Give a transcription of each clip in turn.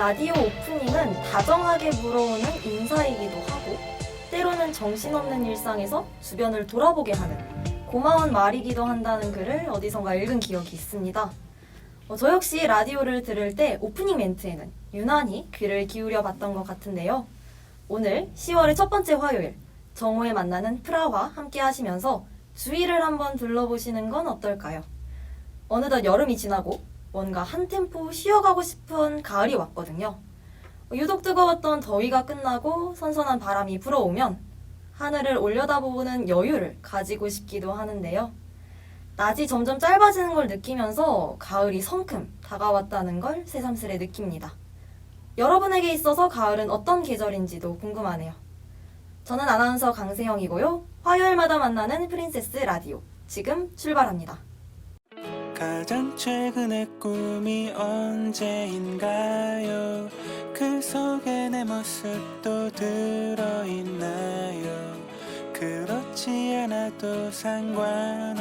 라디오 오프닝은 다정하게 물어오는 인사이기도 하고 때로는 정신없는 일상에서 주변을 돌아보게 하는 고마운 말이기도 한다는 글을 어디선가 읽은 기억이 있습니다. 저 역시 라디오를 들을 때 오프닝 멘트에는 유난히 귀를 기울여 봤던 것 같은데요. 오늘 10월의 첫 번째 화요일 정오에 만나는 프라와 함께 하시면서 주위를 한번 둘러보시는 건 어떨까요? 어느덧 여름이 지나고 뭔가 한 템포 쉬어가고 싶은 가을이 왔거든요. 유독 뜨거웠던 더위가 끝나고 선선한 바람이 불어오면 하늘을 올려다보는 여유를 가지고 싶기도 하는데요. 낮이 점점 짧아지는 걸 느끼면서 가을이 성큼 다가왔다는 걸 새삼스레 느낍니다. 여러분에게 있어서 가을은 어떤 계절인지도 궁금하네요. 저는 아나운서 강세영이고요. 화요일마다 만나는 프린세스 라디오 지금 출발합니다. 가장 최근의 꿈이 언제인가요? 그 속에 내 모습도 들어있나요? 그렇지 않아도 상관없으니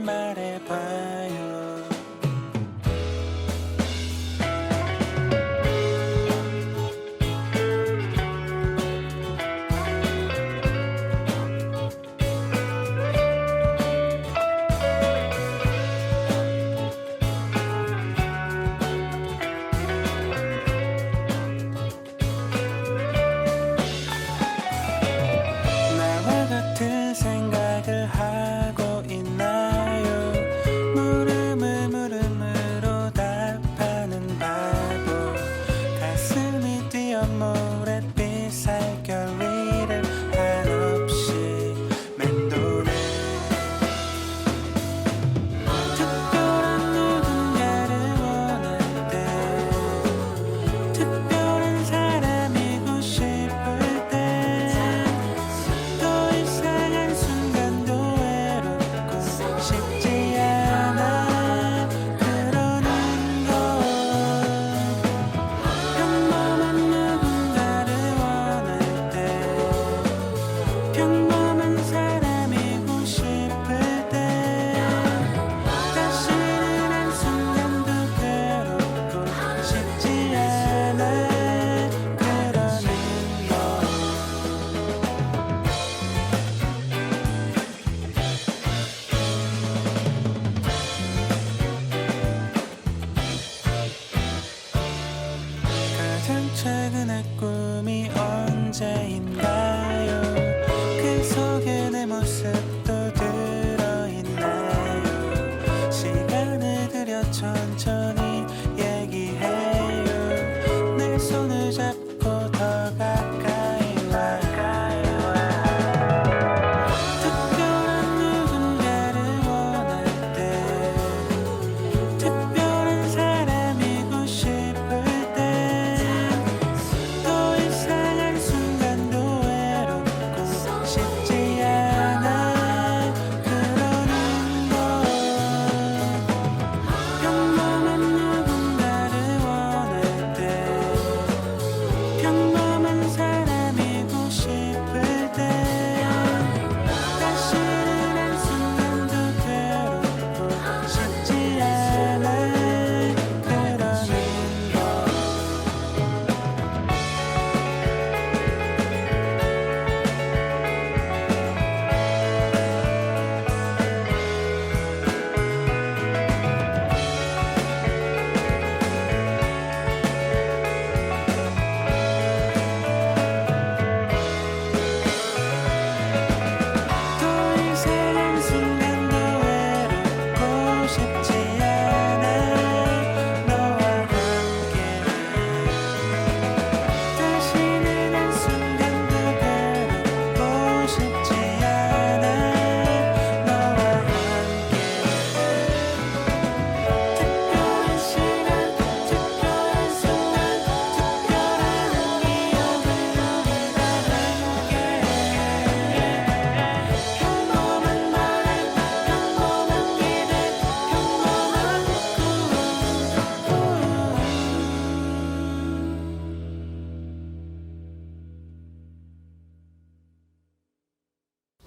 말해봐요. 최근의 꿈이 언제인가요? 그 속에 내 모습도 들어있나요? 시간을 들여 천천히 얘기해요. 내 손을 잡고 더 가까이 와. 특별한 누군가를 원할 때 특별한 사람이고 싶을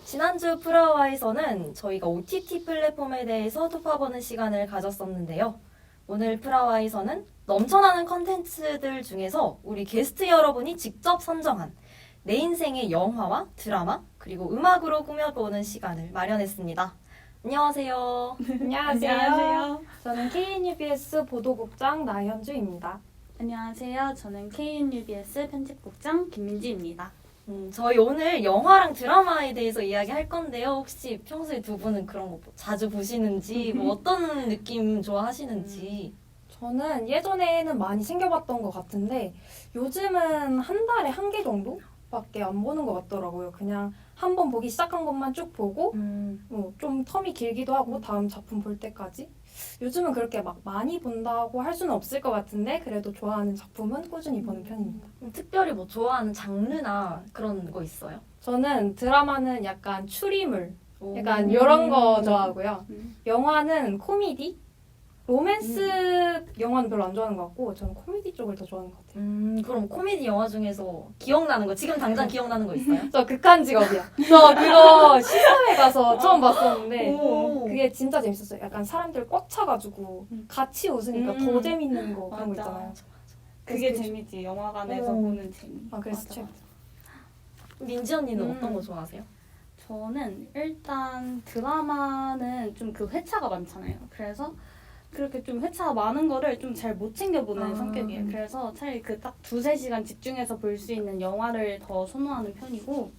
지난주 프라와에서는 저희가 OTT 플랫폼에 대해서 톱파보는 시간을 가졌었는데요. 오늘 프라와에서는 넘쳐나는 컨텐츠들 중에서 우리 게스트 여러분이 직접 선정한 내 인생의 영화와 드라마 그리고 음악으로 꾸며보는 시간을 마련했습니다. 안녕하세요. 안녕하세요. 저는 KNUBS 보도국장 나현주입니다. 안녕하세요. 저는 KNUBS 편집국장 김민지입니다. 저희 오늘 영화랑 드라마에 대해서 이야기할 건데요. 혹시 평소에 두 분은 그런 거 자주 보시는지 뭐 어떤 느낌 좋아하시는지 저는 예전에는 많이 챙겨봤던 것 같은데 요즘은 한 달에 한 개 정도밖에 안 보는 것 같더라고요. 그냥 한 번 보기 시작한 것만 쭉 보고 좀 텀이 길기도 하고 다음 작품 볼 때까지 요즘은 그렇게 막 많이 본다고 할 수는 없을 것 같은데 그래도 좋아하는 작품은 꾸준히 보는 편입니다. 특별히 뭐 좋아하는 장르나 그런 거 있어요? 저는 드라마는 약간 추리물, 약간 오. 이런 거 좋아하고요. 음. 영화는 코미디, 로맨스 영화는 별로 안 좋아하는 것 같고 저는 코미디 쪽을 더 좋아하는 것 같아요. 그럼 코미디 영화 중에서 기억나는 거 지금 당장 기억나는 거 있어요? 저 극한 직업이야. 저 그거 시사회 가서 처음 봤었는데 오. 그게 진짜 재밌었어요. 약간 사람들 꽉 차가지고 같이 웃으니까 더 재밌는 거 그런 거 맞아. 있잖아요. 그게 그래서 재미지. 영화관에서 오. 보는 재미. 아, 그래서 맞아, 최고. 맞아. 민지 언니는 어떤 거 좋아하세요? 저는 일단 드라마는 좀 그 회차가 많잖아요. 그래서 그렇게 좀 회차가 많은 거를 좀 잘 못 챙겨보는 아. 성격이에요. 그래서 차라리 그 딱 2-3시간 집중해서 볼 수 있는 영화를 더 선호하는 편이고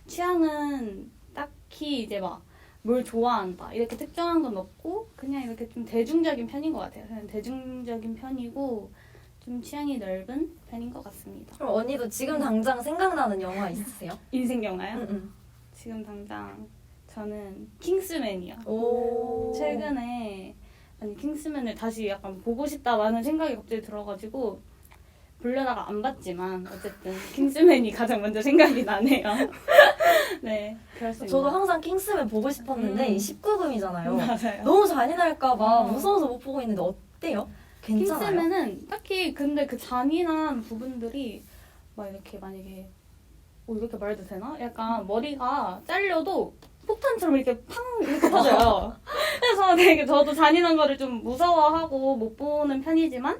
취향은 딱히 이제 막 뭘 좋아한다 이렇게 특정한 건 없고 그냥 이렇게 좀 대중적인 편인 것 같아요. 그냥 대중적인 편이고 좀 취향이 넓은 편인 것 같습니다. 그럼 언니도 지금 당장 생각나는 영화 있으세요? 인생 영화요? 응. 지금 당장 저는 킹스맨이요. 오. 최근에 킹스맨을 다시 약간 보고 싶다라는 생각이 갑자기 들어가지고 보려다가 안 봤지만 어쨌든 킹스맨이 가장 먼저 생각이 나네요. 네, 그렇습니다. 저도 항상 킹스맨 보고 싶었는데 음. 19금이잖아요. 맞아요. 너무 잔인할까봐 어. 무서워서 못 보고 있는데 어때요? 괜찮아요? 킹스맨은 딱히 근데 그 잔인한 부분들이 막 이렇게 만약에 이렇게 말해도 되나? 약간 머리가 잘려도 폭탄처럼 이렇게 팡 이렇게 터져요. 그래서 되게 저도 잔인한 거를 좀 무서워하고 못 보는 편이지만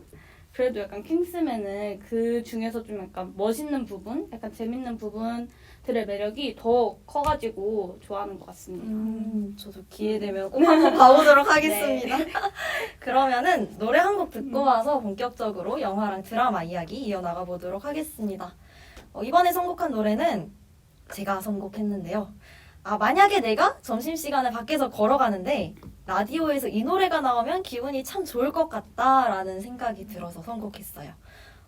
그래도 약간 킹스맨은 그 중에서 좀 약간 멋있는 부분, 약간 재밌는 부분들의 매력이 더 커가지고 좋아하는 것 같습니다. 저도 기회 되면 꼭 한번 봐보도록 하겠습니다. 네. 그러면은 노래 한 곡 듣고 와서 본격적으로 영화랑 드라마 이야기 이어나가 보도록 하겠습니다. 이번에 선곡한 노래는 제가 선곡했는데요. 만약에 내가 점심시간에 밖에서 걸어가는데 라디오에서 이 노래가 나오면 기분이 참 좋을 것 같다라는 생각이 들어서 선곡했어요.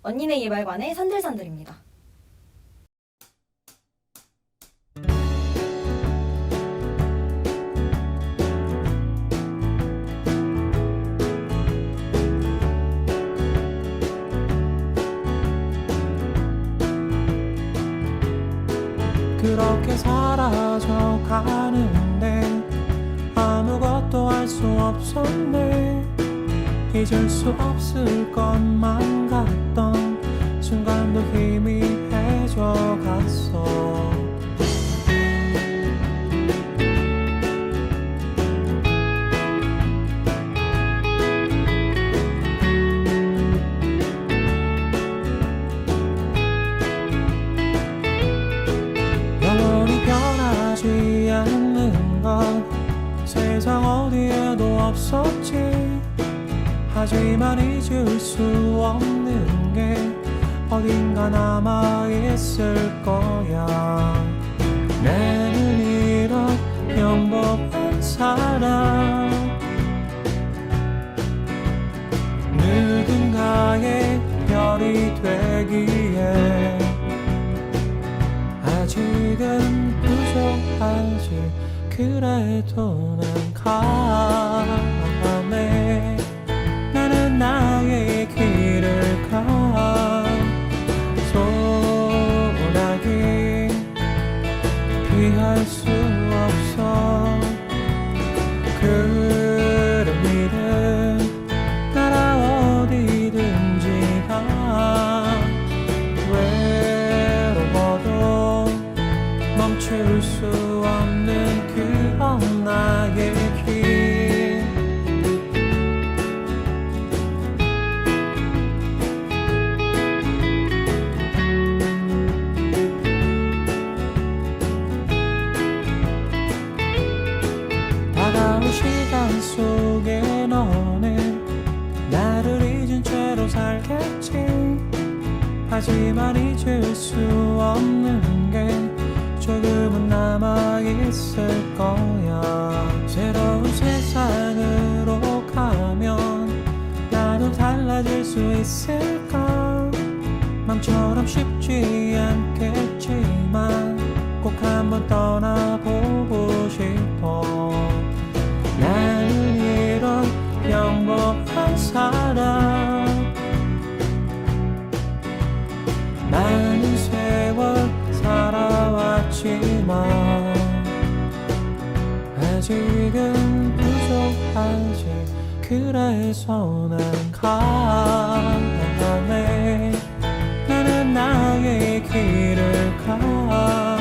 언니네 이발관의 산들산들입니다. 그렇게 사라져 가는데 아무것도 할 수 없었네. 잊을 수 없을 것만 같던 순간도 희미해져 갔어. 영원히 변하지 않는 건 세상 어디에도 없었지. 하지만 잊을 수 없는 게 어딘가 남아있을 거야. 내는 이런 평범한 사람, 누군가의 별이 되기에 아직은 부족하지. 그래도 난 가네. 나는 나의 길을 가. 소나기 피할 수 없어. 그런 일은 나라 어디든지 가. 외로워도 멈출 수 없는 그런 나의 길. 하지만 잊을 수 없는 게 조금은 남아있을 거야. 새로운 세상으로 가면 나도 달라질 수 있을까? 맘처럼 쉽지 않겠지만 꼭 한번 떠나보고 싶어. 나는 이런 평범한 사람, 많은 세월 살아왔지만 아직은 부족하지. 그래서 난 가네. 나는 나의 길을 가.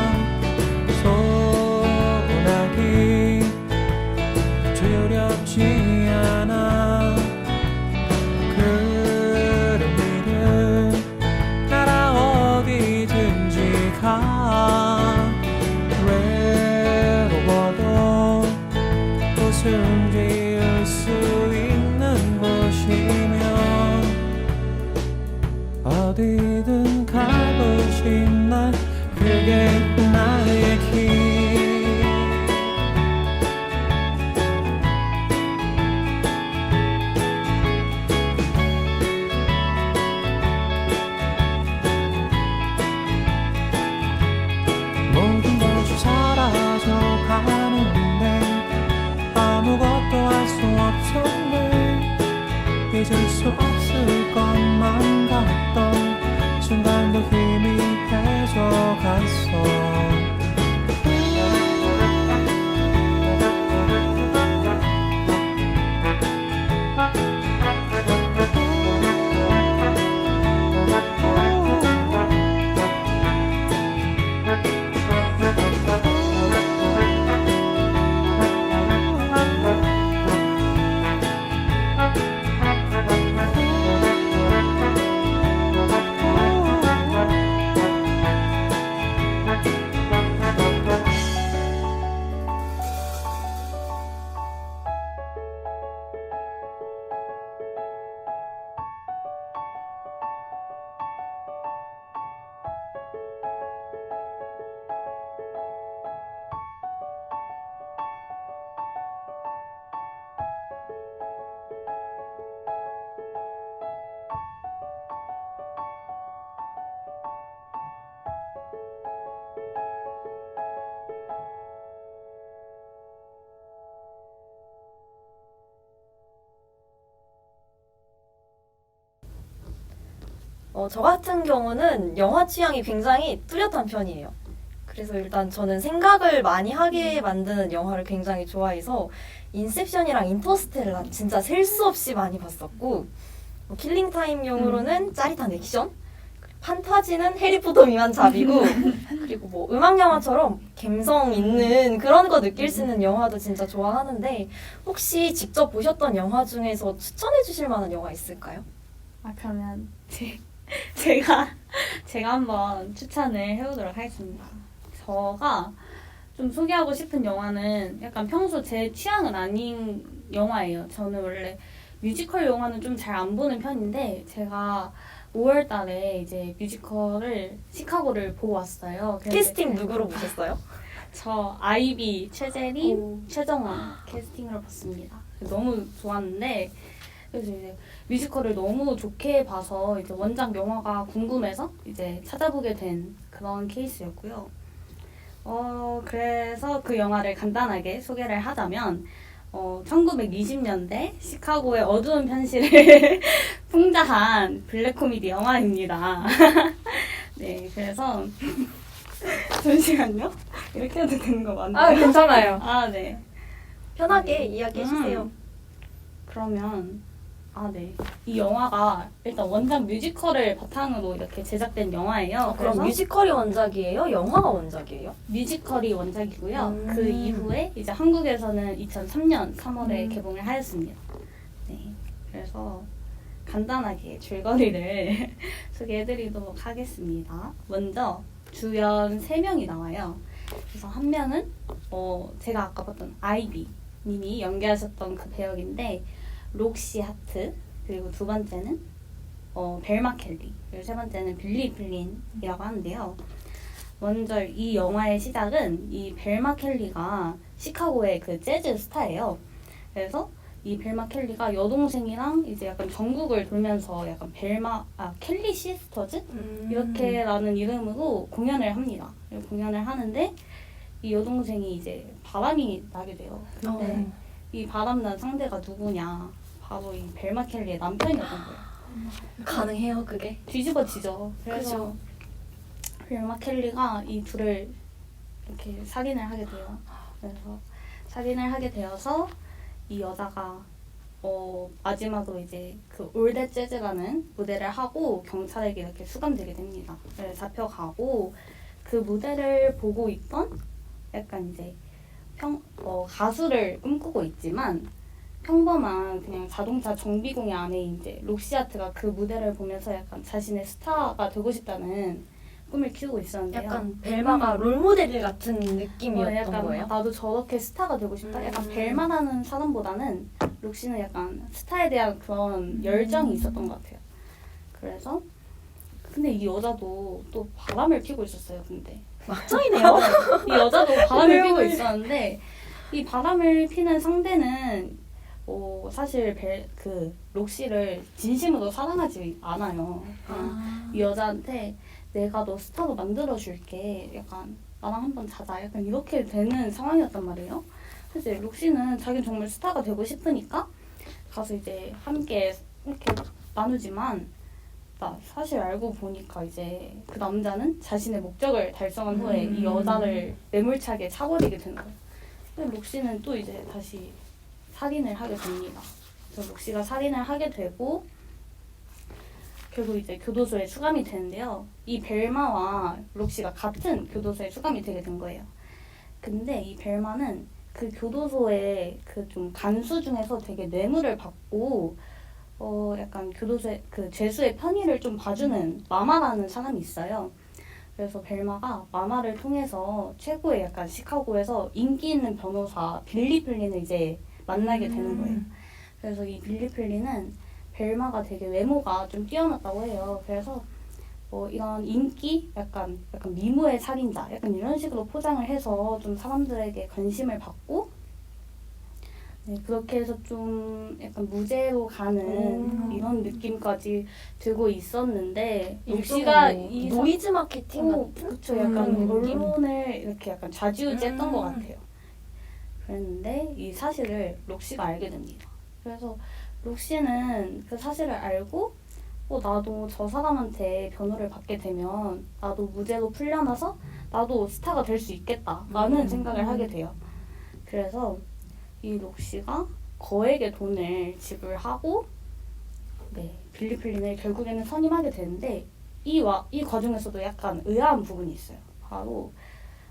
소원하기 두렵지 않아. 그런 길은 따라 어디든지 가. 외로워도 웃음 지을 수 있는 곳이면 어디든 가고 싶나. 그게 나의 길. 모든 것이 사라져 가는데 아무것도 할 수 없었네. 잊을 수 없을 것만 같던 순간도 희미해져 갔어. 저 같은 경우는 영화 취향이 굉장히 뚜렷한 편이에요. 그래서 일단 저는 생각을 많이 하게 만드는 영화를 굉장히 좋아해서 인셉션이랑 인터스텔라 진짜 셀 수 없이 많이 봤었고, 킬링타임용으로는 짜릿한 액션, 판타지는 해리포터 미만잡이고 그리고 뭐 음악 영화처럼 감성 있는 그런 거 느낄 수 있는 영화도 진짜 좋아하는데, 혹시 직접 보셨던 영화 중에서 추천해 주실 만한 영화 있을까요? 아, 그러면 제가 한번 추천을 해보도록 하겠습니다. 제가 좀 소개하고 싶은 영화는 약간 평소 제 취향은 아닌 영화예요. 저는 원래 뮤지컬 영화는 좀 잘 안 보는 편인데, 제가 5월 달에 이제 뮤지컬을 시카고를 보고 왔어요. 캐스팅 누구로 보셨어요? 저 아이비, 최재림, 최정원 캐스팅으로 봤습니다. 너무 좋았는데, 그래서 이제 뮤지컬을 너무 좋게 봐서 이제 원작 영화가 궁금해서 이제 찾아보게 된 그런 케이스였고요. 그래서 그 영화를 간단하게 소개를 하자면, 1920년대 시카고의 어두운 현실을 풍자한 블랙 코미디 영화입니다. 네, 그래서 잠시만요. 이렇게 해도 되는 거 맞나요? 아, 괜찮아요. 아, 네. 편하게 이야기해 주세요. 그러면 네. 이 영화가 일단 원작 뮤지컬을 바탕으로 이렇게 제작된 영화예요. 그럼 그래서 뮤지컬이 원작이에요? 영화가 원작이에요? 뮤지컬이 원작이고요. 그 이후에 이제 한국에서는 2003년 3월에 개봉을 하였습니다. 네. 그래서 간단하게 줄거리를 소개해드리도록 하겠습니다. 먼저 주연 3명이 나와요. 그래서 한 명은 제가 아까 봤던 아이비 님이 연기하셨던 그 배역인데, 록시 하트, 그리고 두 번째는 벨마 켈리, 그리고 세 번째는 빌리 플린이라고 하는데요. 먼저 이 영화의 시작은 이 벨마 켈리가 시카고의 그 재즈 스타예요. 그래서 이 벨마 켈리가 여동생이랑 이제 약간 전국을 돌면서 약간 켈리 시스터즈? 이렇게라는 이름으로 공연을 합니다. 공연을 하는데 이 여동생이 이제 바람이 나게 돼요. 근데 이 바람난 상대가 누구냐? 바로 이 벨마 켈리의 남편이었던 거예요. 가능해요 그게? 뒤집어지죠. 그래서 벨마 켈리가 이 둘을 이렇게 살인을 하게 돼요. 그래서 살인을 하게 되어서 이 여자가 마지막으로 이제 그 올댓 재즈라는 무대를 하고 경찰에게 이렇게 수감되게 됩니다. 그래서 잡혀가고 그 무대를 보고 있던 약간 이제 가수를 꿈꾸고 있지만 평범한 그냥 자동차 정비공예 안에 이제 록시아트가 그 무대를 보면서 약간 자신의 스타가 되고 싶다는 꿈을 키우고 있었는데요. 약간 벨마가 롤모델 같은 느낌이었던 약간 거예요? 나도 저렇게 스타가 되고 싶다. 약간 벨마라는 사람보다는 록시는 약간 스타에 대한 그런 열정이 있었던 것 같아요. 그래서 근데 이 여자도 또 바람을 피고 있었어요. 근데 막장이네요. 이 여자도 바람을 피고 있었는데 이 바람을 피는 상대는 사실 록시를 진심으로 사랑하지 않아요. 이 여자한테 내가 너 스타로 만들어줄게. 약간 나랑 한번 자자. 약간 이렇게 되는 상황이었단 말이에요. 그래서 록시는 자기는 정말 스타가 되고 싶으니까 가서 이제 함께 이렇게 나누지만 사실 알고 보니까 이제 그 남자는 자신의 목적을 달성한 후에 이 여자를 매몰차게 차버리게 되는 거예요. 근데 록시는 또 이제 다시 살인을 하게 됩니다. 그래서 록시가 살인을 하게 되고 결국 이제 교도소에 수감이 되는데요. 이 벨마와 록시가 같은 교도소에 수감이 되게 된 거예요. 근데 이 벨마는 그 교도소의 그 좀 간수 중에서 되게 뇌물을 받고 약간 교도소의 그 죄수의 편의를 좀 봐주는 마마라는 사람이 있어요. 그래서 벨마가 마마를 통해서 최고의 약간 시카고에서 인기 있는 변호사 빌리 플린을 이제 만나게 되는 거예요. 그래서 이 빌리 플린은 벨마가 되게 외모가 좀 뛰어났다고 해요. 그래서 이런 인기, 약간 미모의 살인자, 약간 이런 식으로 포장을 해서 좀 사람들에게 관심을 받고, 네, 그렇게 해서 좀 약간 무죄로 가는 이런 느낌까지 들고 있었는데, 록시가 이 노이즈 마케팅 같은? 그쵸, 약간 느낌? 언론을 이렇게 약간 좌지우지했던 것 같아요. 그랬는데 이 사실을 록시가 알게 됩니다. 그래서 록시는 그 사실을 알고 나도 저 사람한테 변호를 받게 되면 나도 무죄로 풀려나서 나도 스타가 될 수 있겠다라는 생각을 하게 돼요. 그래서 이 록시가 거액의 돈을 지불하고 빌리 플린을 결국에는 선임하게 되는데 이 과정에서도 약간 의아한 부분이 있어요. 바로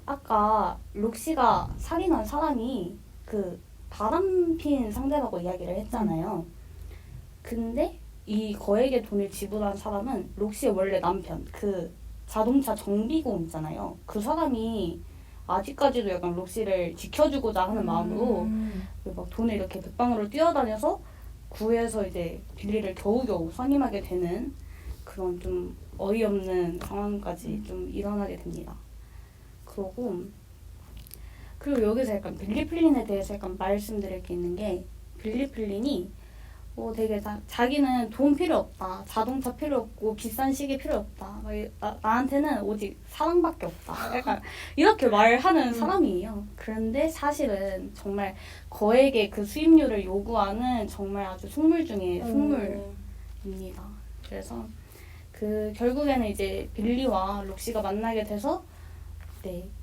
아까 록시가 살인한 사람이 그 바람핀 상대라고 이야기를 했잖아요. 근데 이 거액의 돈을 지불한 사람은 록시의 원래 남편, 그 자동차 정비공 있잖아요. 그 사람이 아직까지도 약간 록시를 지켜주고자 하는 마음으로 막 돈을 이렇게 백방으로 뛰어다녀서 구해서 이제 빌리를 겨우겨우 선임하게 되는 그런 좀 어이없는 상황까지 좀 일어나게 됩니다. 그리고 여기서 약간 빌리 플린에 대해서 약간 말씀드릴 게 있는 게 빌리 플린이 되게 자기는 돈 필요 없다. 자동차 필요 없고 비싼 시계 필요 없다. 나한테는 오직 사랑밖에 없다. 약간 이렇게 말하는 사람이에요. 그런데 사실은 정말 거액의 그 수입료를 요구하는 정말 아주 속물 중에 속물입니다. 그래서 결국에는 이제 빌리와 록시가 만나게 돼서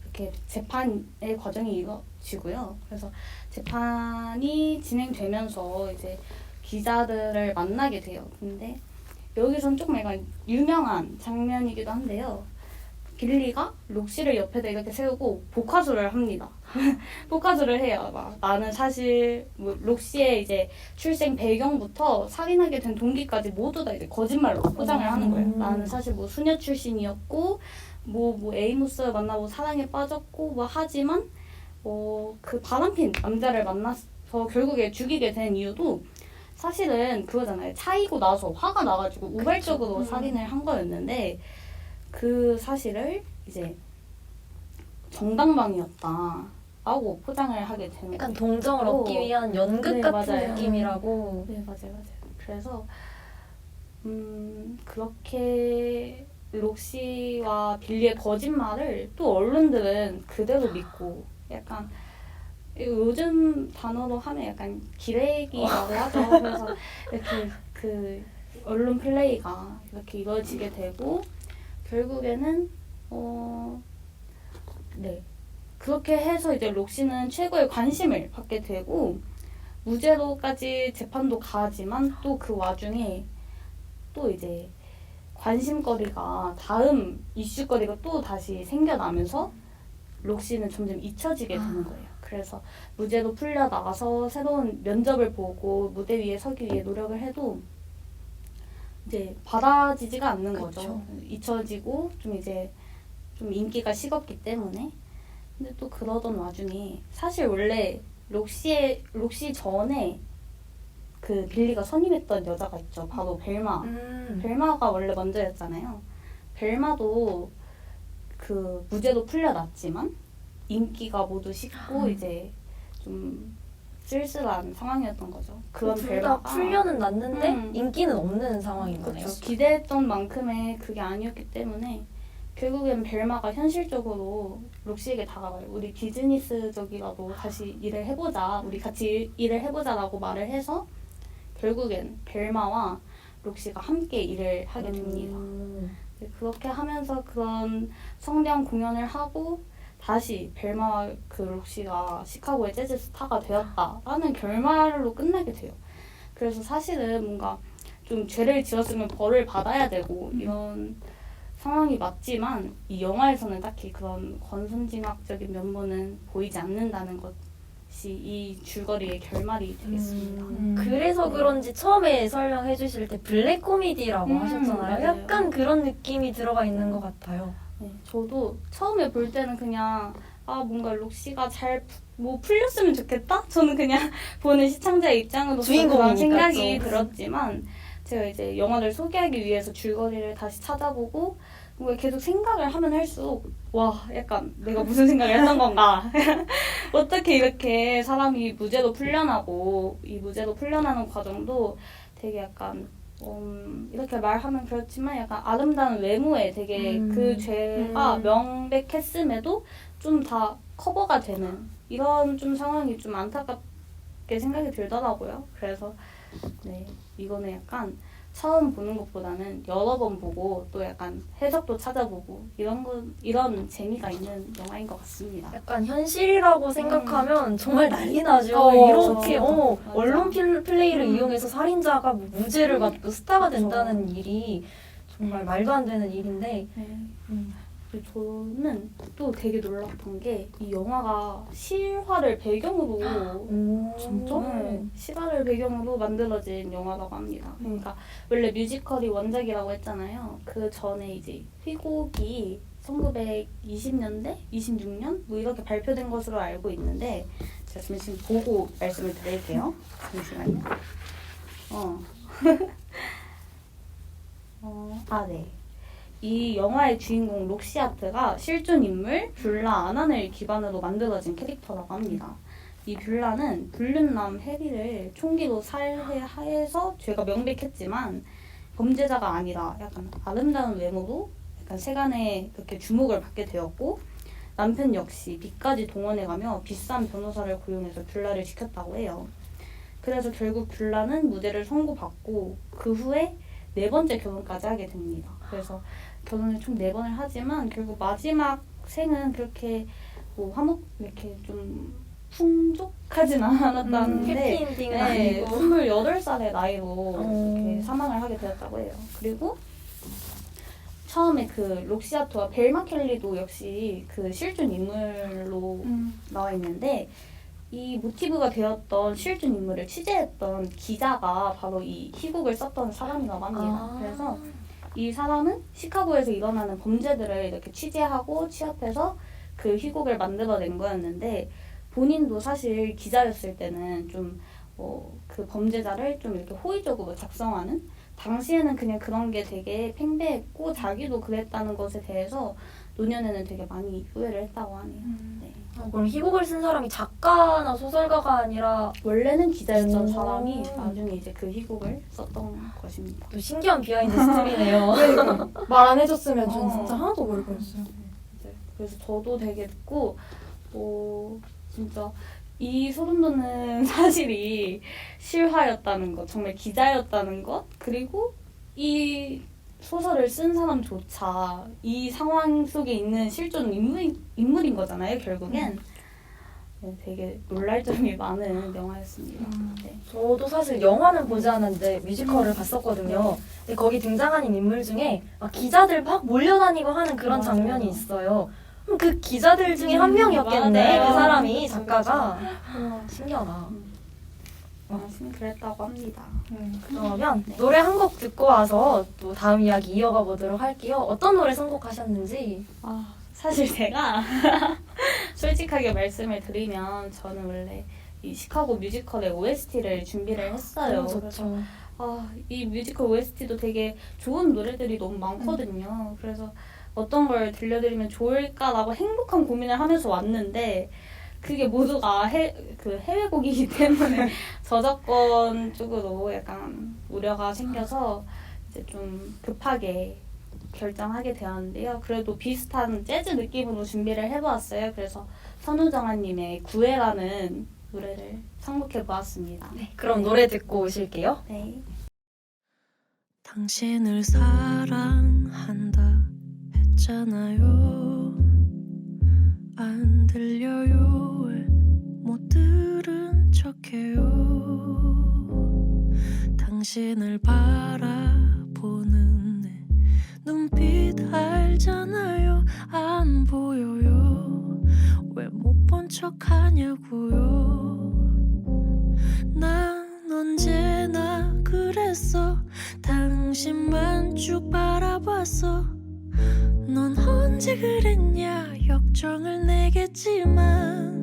이렇게 재판의 과정이 이루어지고요. 그래서 재판이 진행되면서 이제 기자들을 만나게 돼요. 근데 여기선 조금 약간 유명한 장면이기도 한데요. 빌리가 록시를 옆에다 이렇게 세우고 복화술을 합니다. 복화술을 해요. 나는 사실 록시의 이제 출생 배경부터 살인하게 된 동기까지 모두 다 이제 거짓말로 포장을 하는 거예요. 나는 사실 수녀 출신이었고 에이모스를 만나고 사랑에 빠졌고 하지만 그 바람핀 남자를 만나서 결국에 죽이게 된 이유도 사실은 그거잖아요. 차이고 나서 화가 나가지고 우발적으로 살인을 한 거였는데 그 사실을 이제 정당방위였다라고 포장을 하게 되는 약간 거예요. 동정을 얻기 위한 연극 네, 같은 맞아요. 느낌이라고. 네, 맞아요. 그래서 그렇게 록시와 빌리의 거짓말을 또 언론들은 그대로 믿고 약간 요즘 단어로 하면 약간 기레기라고 하죠. 그래서 이렇게 그 언론 플레이가 이렇게 이루어지게 되고 결국에는 네 그렇게 해서 이제 록시는 최고의 관심을 받게 되고 무죄로까지 재판도 가지만 또 그 와중에 또 이제 관심거리가 다음 이슈거리가 또 다시 생겨나면서 록시는 점점 잊혀지게 되는 거예요. 그래서 무죄로 풀려 나가서 새로운 면접을 보고 무대 위에 서기 위해 노력을 해도 이제 받아지지가 않는 거죠. 그쵸. 잊혀지고 좀 이제 좀 인기가 식었기 때문에. 근데 또 그러던 와중에 사실 원래 록시 전에 그 빌리가 선임했던 여자가 있죠. 바로 벨마. 벨마가 원래 먼저였잖아요. 벨마도 그 무죄로 풀려났지만 인기가 모두 식고 이제 좀 쓸쓸한 상황이었던 거죠. 그런 둘다 벨마가 풀려는 났는데 음. 인기는 없는 상황인 거네요. 그렇죠. 기대했던 만큼의 그게 아니었기 때문에 결국엔 벨마가 현실적으로 록시에게 다가가요. 우리 비즈니스적이라도 다시 일을 해보자. 우리 같이 일을 해보자라고 말을 해서 결국엔 벨마와 록시가 함께 일을 하게 됩니다. 네, 그렇게 하면서 그런 성대한 공연을 하고 다시 벨마와 그 록시가 시카고의 재즈 스타가 되었다라는 결말로 끝나게 돼요. 그래서 사실은 뭔가 좀 죄를 지었으면 벌을 받아야 되고 이런 상황이 맞지만 이 영화에서는 딱히 그런 권선징악적인 면모는 보이지 않는다는 것이 이 줄거리의 결말이 되겠습니다. 그래서 그런지 처음에 설명해 주실 때 블랙 코미디라고 하셨잖아요. 맞아요. 약간 그런 느낌이 들어가 있는 것 같아요. 네, 저도 처음에 볼 때는 그냥 뭔가 록시가 잘 풀렸으면 좋겠다? 저는 그냥 보는 시청자의 입장으로서 그런 주인공이니까 생각이 또. 들었지만 제가 이제 영화를 소개하기 위해서 줄거리를 다시 찾아보고 뭔가 계속 생각을 하면 할수록 와 약간 내가 무슨 생각을 했던 건가 어떻게 이렇게 사람이 무죄로 풀려나고 이 무죄로 풀려나는 과정도 되게 약간 이렇게 말하면 그렇지만 약간 아름다운 외모에 되게 그 죄가 명백했음에도 좀 다 커버가 되는 이런 좀 상황이 좀 안타깝게 생각이 들더라고요. 그래서 네 이거는 약간 처음 보는 것보다는 여러 번 보고 또 약간 해석도 찾아보고 이런 재미가 있는 영화인 것 같습니다. 약간 현실이라고 생각하면 정말 난리 나죠. 이렇게 맞아. 언론 플레이를 이용해서 살인자가 뭐 무죄를 받고 스타가 된다는 일이 정말 말도 안 되는 일인데 네. 그리고 저는 또 되게 놀랐던 게 이 영화가 실화를 배경으로 진짜? 네, 실화를 배경으로 만들어진 영화라고 합니다. 그러니까 원래 뮤지컬이 원작이라고 했잖아요. 그 전에 이제 휘곡이 1920년대, 26년 뭐 이렇게 발표된 것으로 알고 있는데 제가 지금 보고 말씀을 드릴게요. 잠시만요. 네. 이 영화의 주인공 록시아트가 실존 인물 뷰라 아난을 기반으로 만들어진 캐릭터라고 합니다. 이 뷰라는 불륜남 해리를 총기로 살해해서 죄가 명백했지만 범죄자가 아니라 약간 아름다운 외모로 약간 세간에 그렇게 주목을 받게 되었고 남편 역시 빚까지 동원해가며 비싼 변호사를 고용해서 뷰라를 지켰다고 해요. 그래서 결국 뷰라는 무죄를 선고받고 그 후에 4번째 결혼까지 하게 됩니다. 그래서 결혼을 총 4번을 하지만 결국 마지막 생은 그렇게 뭐 이렇게 좀 풍족하진 않았다는데 해피엔딩은 네, 아니고 28살의 나이로 이렇게 사망을 하게 되었다고 해요. 그리고 처음에 그 록시아토와 벨마 켈리도 역시 그 실존 인물로 나와 있는데 이 모티브가 되었던 실존 인물을 취재했던 기자가 바로 이 희곡을 썼던 사람이라고 합니다. 그래서 이 사람은 시카고에서 일어나는 범죄들을 이렇게 취재하고 취합해서 그 희곡을 만들어낸 거였는데 본인도 사실 기자였을 때는 좀 그 범죄자를 좀 이렇게 호의적으로 작성하는, 당시에는 그냥 그런 게 되게 팽배했고 자기도 그랬다는 것에 대해서 노년에는 되게 많이 후회를 했다고 하네요. 네. 그럼 희곡을 쓴 사람이 작가나 소설가가 아니라 원래는 기자였던 오. 사람이 나중에 이제 그 희곡을 썼던 것입니다. 또 신기한 비하인드 스토리네요. 말 안 해줬으면 전 어. 진짜 하나도 모를 뻔했어요. 이제 그래서 저도 되게 듣고 진짜 이 소름 돋는 사실이 실화였다는 것, 정말 기자였다는 것, 그리고 이 소설을 쓴 사람조차 이 상황 속에 있는 실존 인물인 거잖아요, 결국엔. 네, 되게 놀랄 점이 많은 영화였습니다. 네. 저도 사실 영화는 보지 않았는데 뮤지컬을 봤었거든요. 근데 거기 등장하는 인물 중에 막 기자들 막 몰려다니고 하는 그런 맞아요. 장면이 있어요. 그럼 그 기자들 중에 한 명이었겠네, 맞아요. 그 사람이, 작가가. 신기하다. 그랬다고 합니다. 그러면 노래 한 곡 듣고 와서 또 다음 이야기 이어가 보도록 할게요. 어떤 노래 선곡하셨는지. 사실 제가 솔직하게 말씀을 드리면 저는 원래 이 시카고 뮤지컬의 OST를 준비를 했어요. 너무 그래서 좋죠. 이 뮤지컬 OST도 되게 좋은 노래들이 너무 많거든요. 그래서 어떤 걸 들려드리면 좋을까라고 행복한 고민을 하면서 왔는데 그게 모두가 해외곡이기 때문에 저작권 쪽으로 약간 우려가 생겨서 이제 좀 급하게 결정하게 되었는데요. 그래도 비슷한 재즈 느낌으로 준비를 해보았어요. 그래서 선우정아님의 구애라는 노래를 선곡해보았습니다. 네, 그럼 노래 듣고 오실게요. 네. 당신을 사랑한다 했잖아요. 안 들려요. 왜 못 들은 척해요. 당신을 바라보는 내 눈빛 알잖아요. 안 보여요. 왜 못 본 척하냐고요. 난 언제나 그랬어. 당신만 쭉 바라봤어. 넌 언제 그랬냐 역정을 내겠지만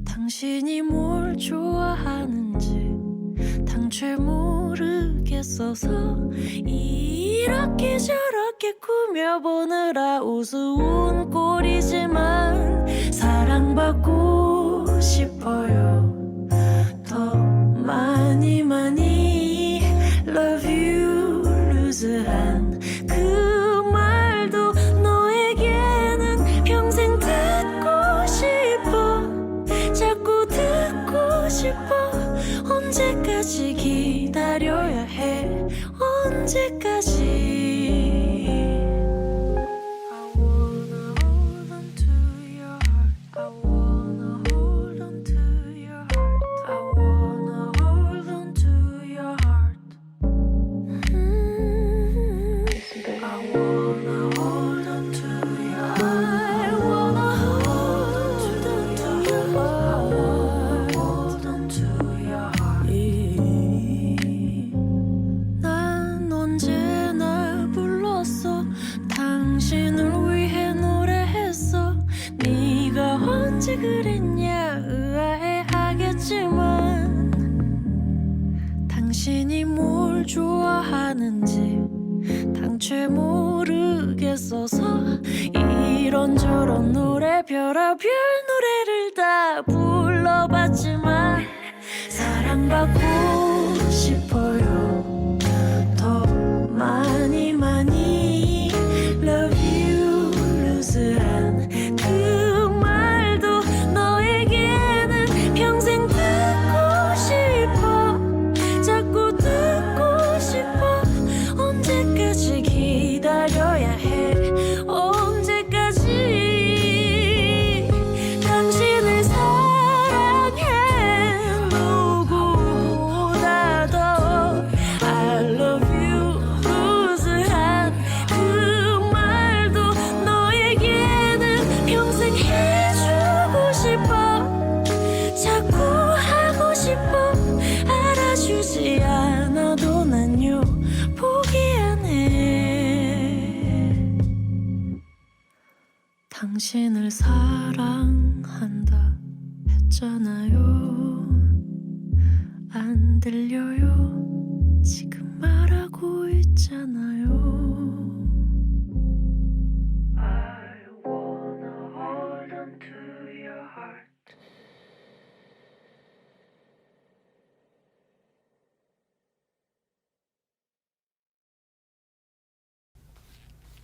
당신이 뭘 좋아하는지 당최 모르겠어서 이렇게 저렇게 꾸며보느라 우스운 꼴이지만 사랑받고 싶어요. 더 많이 많이 love you 루즈한 그 말도 너에게는 평생 듣고 싶어. 자꾸 듣고 싶어. 언제까지 기다려야 해. 언제까지. I wanna hold on to your heart. I wanna hold on to your heart. I wanna hold on to your heart. I wanna hold on to your heart. I wanna hold on to your heart. Hold on to your heart. 난 언제나 불렀어. 당신을 위해 노래했어. 네가 언제 그랬냐 의아해하겠지만 당신이 뭘 좋아하는지 당최 모르겠어서 이런저런 노래 별의별 노래를 다 불러봤지만 사랑받고 싶어요. 더 많이 많이 love you 루즈한 그 말도 너에게는 평생 듣고 싶어. 자꾸 듣고 싶어. 언제까지 기다려야 해. 언제까지. 당신을 사랑해. 누구보다 더 I love you 루즈한 그 말도 너에게는 평생 해주고 싶어. 자꾸 하고 싶어. 알아주지 않아도 난요 포기 안 해. 당신을 사랑한다 했잖아요. 안 들려요. 지금 말하고 있잖아요. I wanna hold on to your heart.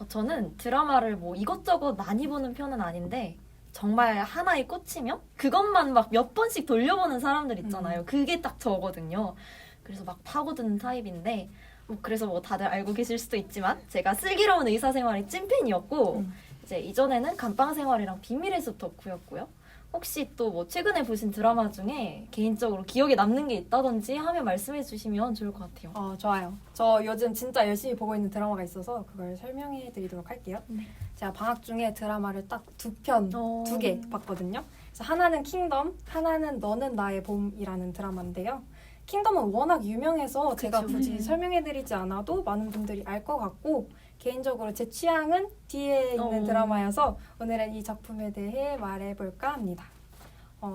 저는 드라마를 뭐 이것저것 많이 보는 편은 아닌데 정말 하나에 꽂히면 그것만 막 몇 번씩 돌려보는 사람들 있잖아요. 그게 딱 저거든요. 그래서 막 파고드는 타입인데 그래서 뭐 다들 알고 계실 수도 있지만 제가 슬기로운 의사생활의 찐팬이었고 이제 이전에는 감방생활이랑 비밀의 숲 덕후였고요. 혹시 또 뭐 최근에 보신 드라마 중에 개인적으로 기억에 남는 게 있다든지 하면 말씀해 주시면 좋을 것 같아요. 좋아요. 저 요즘 진짜 열심히 보고 있는 드라마가 있어서 그걸 설명해 드리도록 할게요. 네. 제가 방학 중에 드라마를 딱 두 개 봤거든요. 그래서 하나는 킹덤, 하나는 너는 나의 봄이라는 드라마인데요. 킹덤은 워낙 유명해서 제가 굳이 설명해 드리지 않아도 많은 분들이 알 것 같고 개인적으로 제 취향은 뒤에 있는 드라마여서 오늘은 이 작품에 대해 말해볼까 합니다.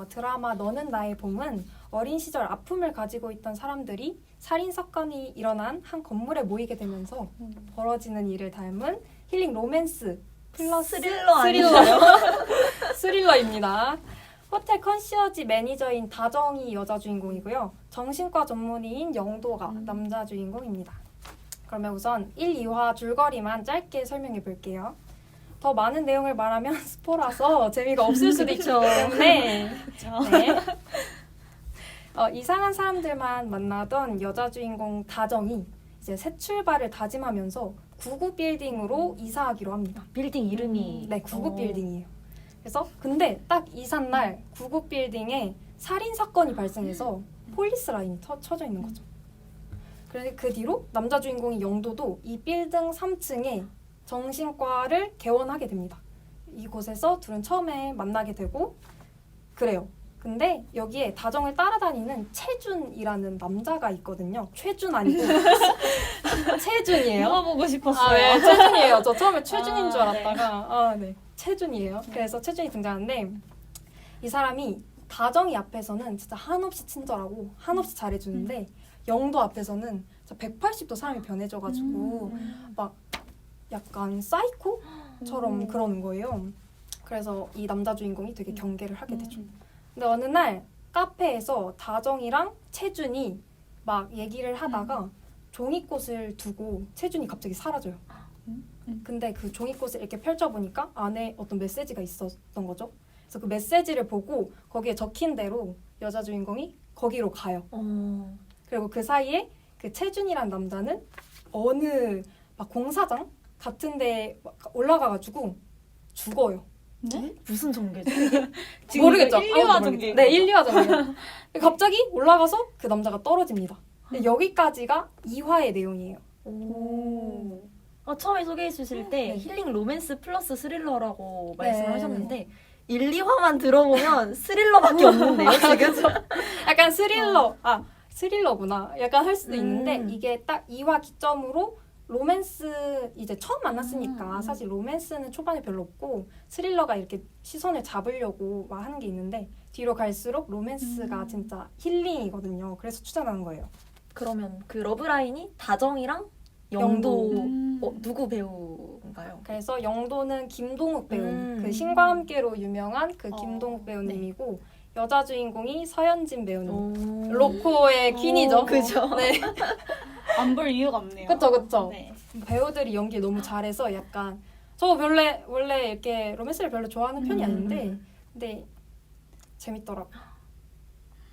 드라마 너는 나의 봄은 어린 시절 아픔을 가지고 있던 사람들이 살인 사건이 일어난 한 건물에 모이게 되면서 벌어지는 일을 담은 힐링 로맨스 플러스 스릴러 아닌가요? 스릴러입니다. 호텔 컨시어지 매니저인 다정이 여자 주인공이고요. 정신과 전문의인 영도가 남자 주인공입니다. 그러면 우선 1, 2화 줄거리만 짧게 설명해 볼게요. 더 많은 내용을 말하면 스포라서 재미가 없을 수도 있기 때문에 네. 이상한 사람들만 만나던 여자 주인공 다정이 이제 새 출발을 다짐하면서 99 빌딩으로 이사하기로 합니다. 빌딩 이름이 네, 99 빌딩이에요. 그래서 근데 딱 이삿 날 99 빌딩에 살인 사건이 발생해서 폴리스 라인이 쳐져 있는 거죠. 그래서 그 뒤로 남자 주인공인 영도도 이 빌딩 3층에 정신과를 개원하게 됩니다. 이곳에서 둘은 처음에 만나게 되고 그래요. 근데 여기에 다정을 따라다니는 최준이라는 남자가 있거든요. 최준 아니고 최준이에요. 물어보고 싶었어요. 네, 최준이에요. 저 처음에 최준인 줄 네. 알았다가 네. 최준이에요. 그래서 최준이 등장하는데 이 사람이 다정이 앞에서는 진짜 한없이 친절하고 한없이 잘해주는데 영도 앞에서는 180도 사람이 변해져가지고 막 약간 사이코처럼 그러는 거예요. 그래서 이 남자 주인공이 되게 경계를 하게 되죠. 근데 어느 날 카페에서 다정이랑 채준이 막 얘기를 하다가 종이꽃을 두고 채준이 갑자기 사라져요. 근데 그 종이꽃을 이렇게 펼쳐보니까 안에 어떤 메시지가 있었던 거죠. 그래서 그 메시지를 보고 거기에 적힌 대로 여자 주인공이 거기로 가요. 그리고 그 사이에 그 채준이란 남자는 어느 막 공사장 같은 데 올라가가지고 죽어요. 네? 무슨 전개죠? 모르겠죠. 1, 2화 아무도 전개. 모르겠죠. 네, 1, 2화 전개. 갑자기 올라가서 그 남자가 떨어집니다. 근데 여기까지가 2화의 내용이에요. 오. 처음에 소개해 주실 때 네. 힐링 로맨스 플러스 스릴러라고 네. 말씀을 하셨는데 1, 2화만 들어보면 스릴러밖에 없는데요, 지금? 약간 스릴러구나. 약간 할 수도 있는데 이게 딱 2화 기점으로 로맨스 이제 처음 만났으니까 사실 로맨스는 초반에 별로 없고 스릴러가 이렇게 시선을 잡으려고 막 하는 게 있는데 뒤로 갈수록 로맨스가 진짜 힐링이거든요. 그래서 추천하는 거예요. 그러면 그 러브라인이 다정이랑 영도 영도. 누구 배우인가요? 그래서 영도는 김동욱 배우, 그 신과 함께로 유명한 그 김동욱 배우님이고 여자 주인공이 서현진 배우님. 로코의 퀸이죠. 그죠. 네. 안 볼 이유가 없네요. 그쵸. 네. 배우들이 연기 너무 잘해서 약간 저 원래 이렇게 로맨스를 별로 좋아하는 편이 아닌데 근데 재밌더라고요.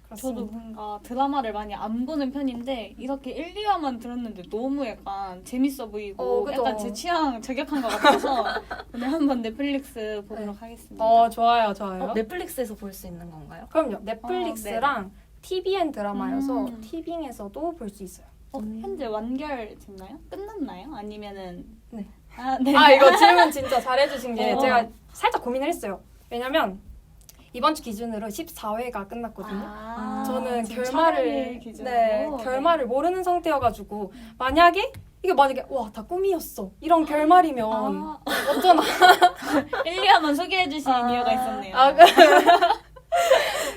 그렇습니다. 저도 뭔가 드라마를 많이 안 보는 편인데 이렇게 1, 2화만 들었는데 너무 약간 재밌어 보이고 그죠. 약간 제 취향 저격한 것 같아서 오늘 한번 넷플릭스 보도록 하겠습니다. 좋아요. 넷플릭스에서 볼 수 있는 건가요? 그럼요. 넷플릭스랑 TVN 드라마여서 음. 티빙에서도 볼 수 있어요. 현재 완결됐나요? 끝났나요? 아니면은 네. 네. 이거 질문 진짜 잘해주신 게 어. 제가 살짝 고민을 했어요. 왜냐면 이번 주 기준으로 14회가 끝났거든요. 저는 지금 결말을 촬영일 기준으로? 결말을 모르는 상태여가지고 만약에 와, 다 꿈이었어 이런 결말이면 어쩌나. 1, 2화만 소개해 주신 이유가 있었네요.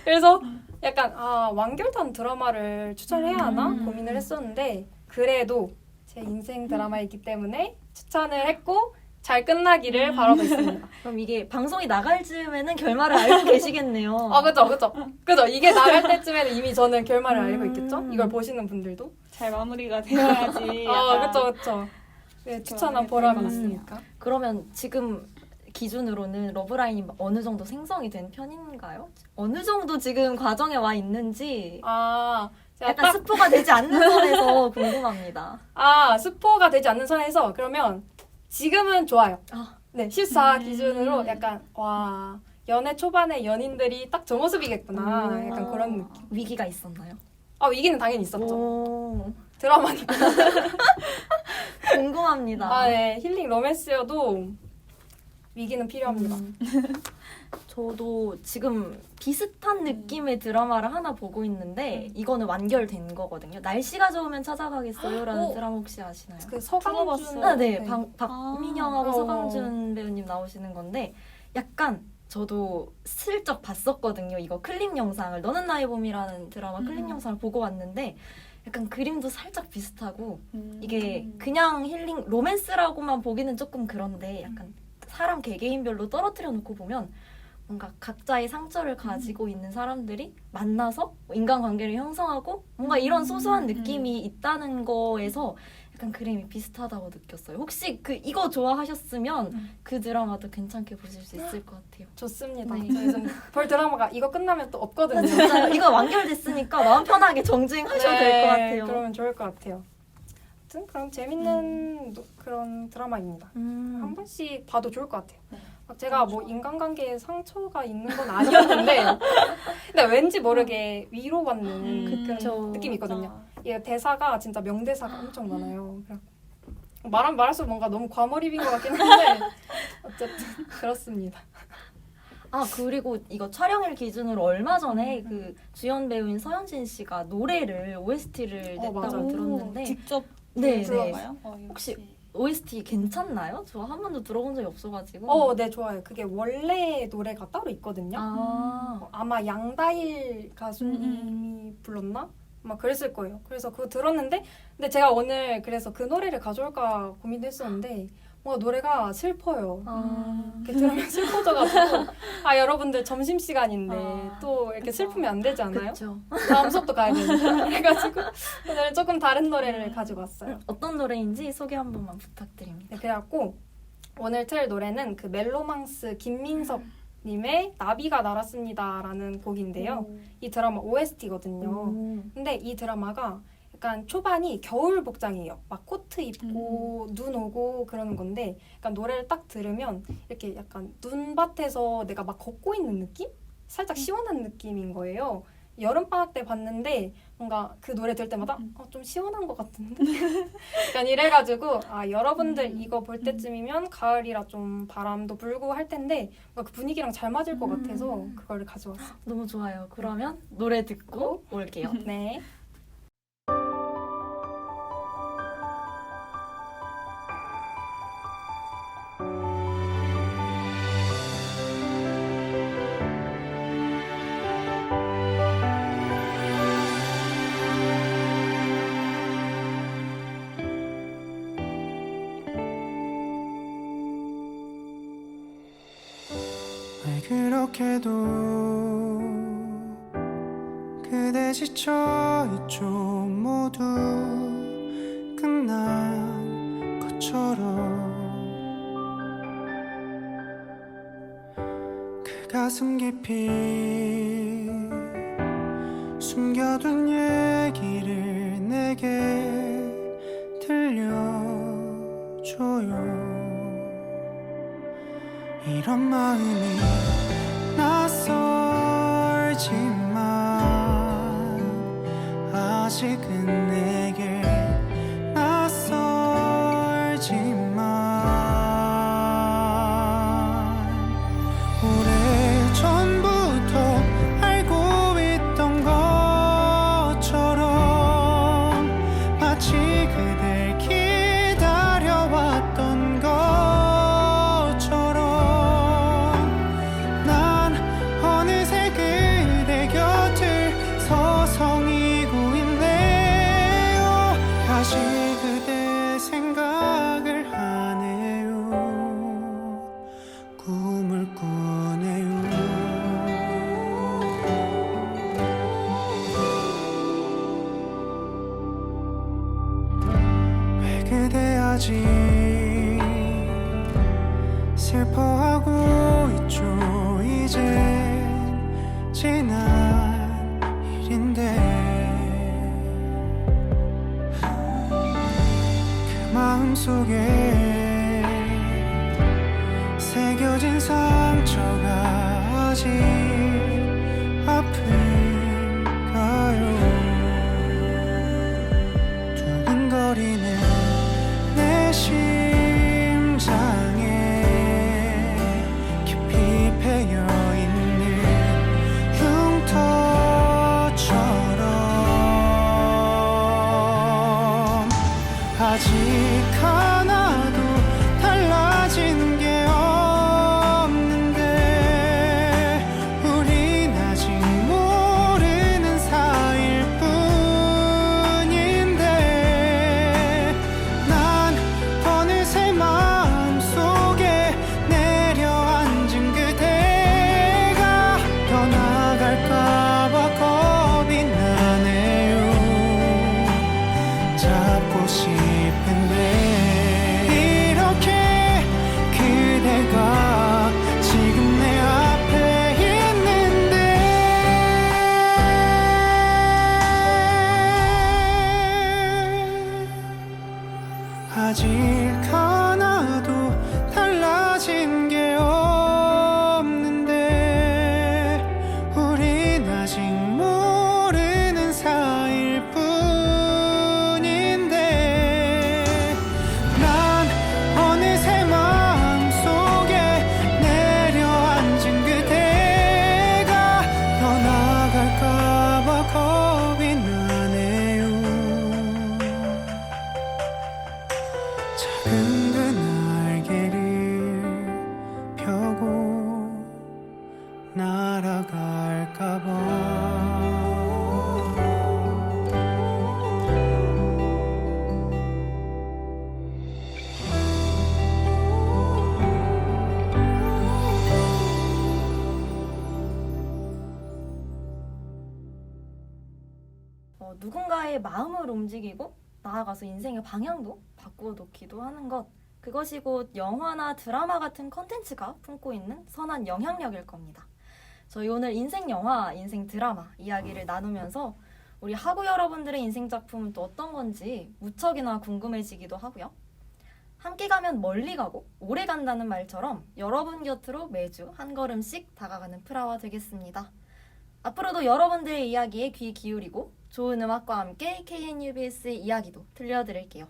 그래서 약간 완결단 드라마를 추천해야 하나 고민을 했었는데 그래도 제 인생 드라마이기 때문에 추천을 했고 잘 끝나기를 바라고 있습니다. 그럼 이게 방송이 나갈 즈음에는 결말을 알고 계시겠네요. 그죠. 이게 나갈 때쯤에는 이미 저는 결말을 알고 있겠죠? 이걸 보시는 분들도. 잘 마무리가 되어야지. 그쵸. 네, 추천한 보람이 있으니까. 그러면 지금 기준으로는 러브라인이 어느 정도 생성이 된 편인가요? 어느 정도 지금 과정에 와 있는지 제가 약간 스포가 되지 않는 선에서 궁금합니다. 스포가 되지 않는 선에서 그러면 지금은 좋아요. 네, 14 기준으로 약간 연애 초반의 연인들이 딱 저 모습이겠구나. 약간 그런 느낌. 위기가 있었나요? 위기는 당연히 있었죠. 오, 드라마니까. 궁금합니다. 네, 힐링 로맨스여도 위기는 필요합니다. 저도 지금 비슷한 느낌의 드라마를 하나 보고 있는데 이거는 완결된 거거든요. 날씨가 좋으면 찾아가겠어요라는 드라마 혹시 아시나요? 그 서강준. 네. 박민영하고 어. 서강준 배우님 나오시는 건데 약간 저도 슬쩍 봤었거든요. 이거 클립 영상을 너는 나의 봄이라는 드라마 클립 영상을 보고 왔는데 약간 그림도 살짝 비슷하고 이게 그냥 힐링 로맨스라고만 보기는 조금 그런데 약간 사람 개개인별로 떨어뜨려 놓고 보면 뭔가 각자의 상처를 가지고 있는 사람들이 만나서 인간관계를 형성하고 뭔가 이런 소소한 느낌이 있다는 거에서 약간 그림이 비슷하다고 느꼈어요. 혹시 이거 좋아하셨으면 그 드라마도 괜찮게 보실 수 있을 것 같아요. 좋습니다. 네. 저희 좀 볼 드라마가 이거 끝나면 또 없거든요. 진짜요? 이거 완결됐으니까 마음 편하게 정주행하셔도 될 것 같아요. 그러면 좋을 것 같아요. 아무튼 그럼 재밌는 그런 드라마입니다. 한 번씩 봐도 좋을 것 같아요. 막 제가 뭐 인간관계에 상처가 있는 건 아니었는데 근데 왠지 모르게 위로받는 그런 느낌이 있거든요. 이 대사가 진짜 명대사가 엄청 많아요. 말할수록 뭔가 너무 과몰입인 것 같긴 한데 어쨌든 그렇습니다. 그리고 이거 촬영일 기준으로 얼마 전에 그 주연 배우인 서현진 씨가 노래를 OST를 냈다고 맞아요. 들었는데 직접 네, 불러봐요? 혹시 OST 괜찮나요? 저 한 번도 들어본 적이 없어가지고. 네, 좋아요. 그게 원래 노래가 따로 있거든요. 아마 양다일 가수님이 불렀나? 아마 그랬을 거예요. 그래서 그거 들었는데 근데 제가 오늘 그래서 그 노래를 가져올까 고민도 했었는데 뭔가 노래가 슬퍼요. 이렇게 들으면 슬퍼져가지고 여러분들 점심시간인데 또 이렇게 슬프면 안 되지 않아요? 그쵸. 다음 수업도 가야 되니까 그래가지고 오늘 조금 다른 노래를 가지고 왔어요. 어떤 노래인지 소개 한 번만 부탁드립니다. 네, 그래갖고 오늘 틀 노래는 그 멜로망스 김민석 님의 나비가 날았습니다라는 곡인데요. 이 드라마 OST거든요. 근데 이 드라마가 약간 초반이 겨울 복장이에요. 막 코트 입고 눈 오고 그러는 건데 약간 노래를 딱 들으면 이렇게 약간 눈밭에서 내가 막 걷고 있는 느낌? 살짝 시원한 느낌인 거예요. 여름방학 때 봤는데 뭔가 그 노래 들을 때마다 좀 시원한 것 같은데? 약간 이래가지고 여러분들 이거 볼 때쯤이면 가을이라 좀 바람도 불고 할 텐데 뭔가 그 분위기랑 잘 맞을 것 같아서 그거를 가져왔어요. 너무 좋아요. 그러면 노래 듣고 올게요. 네. 왜 그렇게도 그대 지쳐있죠. 모두 끝난 것처럼 그 가슴 깊이 숨겨둔 얘기를 내게 들려줘요. 이런 마음이 낯설지만 아직은 내게 낯설지만 오래전부터 알고 있던 것처럼 마치 그댈 기다려왔던 것처럼 난 지난 일인데 그 마음속에 새겨진 상처가 아직 아픈가요? 두근거리는 내 심장에 깊이 패여있는 흉터처럼 아직 하나도 달라진 게 없는데 우린 아직 모르는 사이일 뿐인데 난 어느새 마음속에 내려앉은 그대가 떠나갈까봐 겁이 나네요. 잡고 싶은데 이렇게 그대가 지금 내 앞에 있는데 아직 하나도 달라진 게 없는데 우린 아직 모르는 사이일 뿐인데 난 어느새 마음속에 내려앉은 그대가 떠나갈까봐 겁이 나네요. 작은 그 날개를 펴고 날아갈까봐 누군가의 마음을 움직이고 나아가서 인생의 방향도 바꾸어 놓기도 하는 것, 그것이 곧 영화나 드라마 같은 컨텐츠가 품고 있는 선한 영향력일 겁니다. 저희 오늘 인생 영화, 인생 드라마 이야기를 나누면서 우리 하구 여러분들의 인생 작품은 또 어떤 건지 무척이나 궁금해지기도 하고요. 함께 가면 멀리 가고 오래 간다는 말처럼 여러분 곁으로 매주 한 걸음씩 다가가는 프라와 되겠습니다. 앞으로도 여러분들의 이야기에 귀 기울이고 좋은 음악과 함께 KNUBS의 이야기도 들려드릴게요.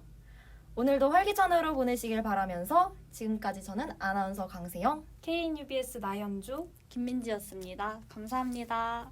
오늘도 활기찬 하루 보내시길 바라면서 지금까지 저는 아나운서 강세영, KNUBS 나연주, 김민지였습니다. 감사합니다.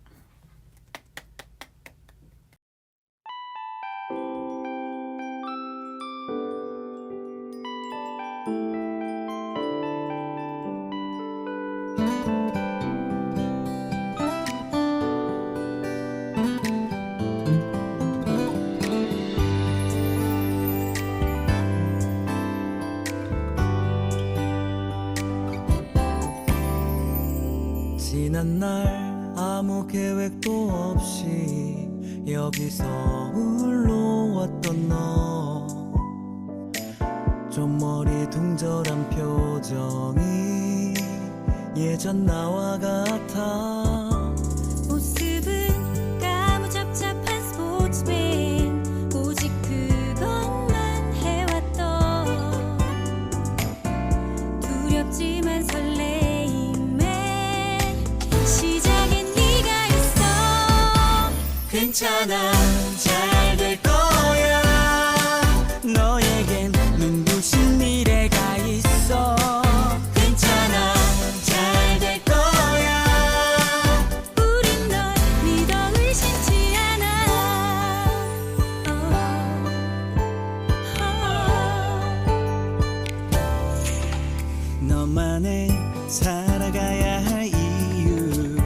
지난 날 아무 계획도 없이 여기서 홀로 왔던 너, 좀 머리둥절한 표정이 예전 나와 같아. 모습은 까무잡잡한 스포츠맨, 오직 그것만 해왔던 두렵지만 설레임에 시작엔 네가 있어. 괜찮아, 잘 될 거야. 너에겐 눈부신 미래가 있어. 괜찮아, 잘 될 거야. 우린 널 믿어 의심치 않아. 너만의 살아가야 할 이유,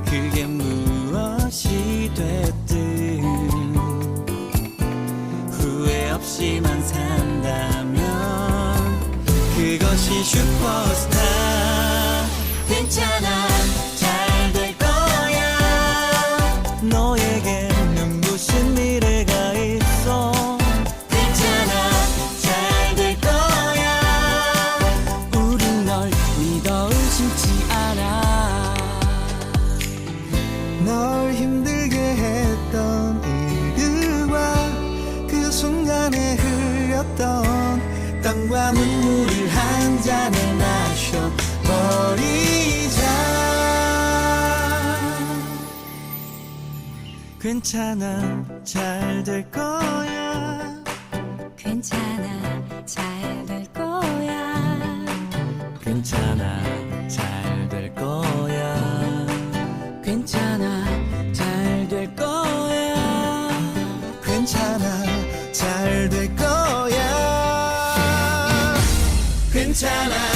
그게 무엇이 됐든 널 힘들게 했던 일들과 그 순간에 흘렸던 땀과 눈물을 한 잔에 마셔버리자. 괜찮아, 잘 될 거야. 괜찮아 잘 될 거야 괜찮아, 잘 될 거야. 괜찮아, 잘 될 거야. 괜찮아, 잘 될 거야. 괜찮아.